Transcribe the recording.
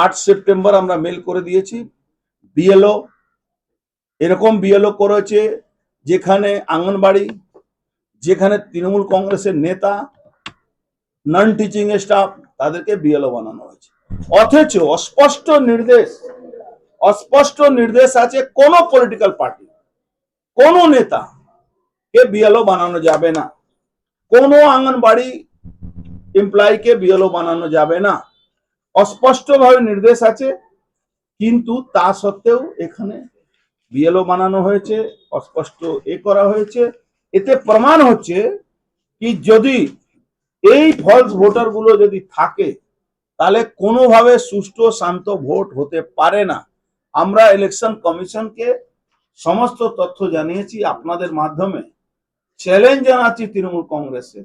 8 September আমরা mail করে দিয়েছি। বিএলও এরকম বিএলও করেছে যেখানে আঙ্গনবাড়ি, যেখানে তৃণমূল কংগ্রেসের নেতা, নন টিচিং স্টাফ, তাদেরকে বিএলও বানানো হয়েছে। অথচ অস্পষ্ট নির্দেশ আছে কোন পলিটিক্যাল পার্টি, কোন নেতা কে বিএলও বানানো যাবে না, কোন আঙ্গনবাড়ি এমপ্লয়িকে বিএলও বানানো যাবে না, অস্পষ্টভাবে নির্দেশ আছে। কিন্তু তা সত্ত্বেও এখানে বিএলও বানানো হয়েছে, অস্পষ্ট করা হয়েছে। এতে প্রমাণ হচ্ছে কি যদি এই ফলস ভোটার গুলো যদি থাকে তাহলে কোনোভাবে সুষ্ঠু শান্ত ভোট হতে পারে না। আমরা ইলেকশন কমিশনকে সমস্ত তথ্য জানিয়েছি, আপনাদের মাধ্যমে চ্যালেঞ্জ জানাচ্ছি তৃণমূল কংগ্রেসে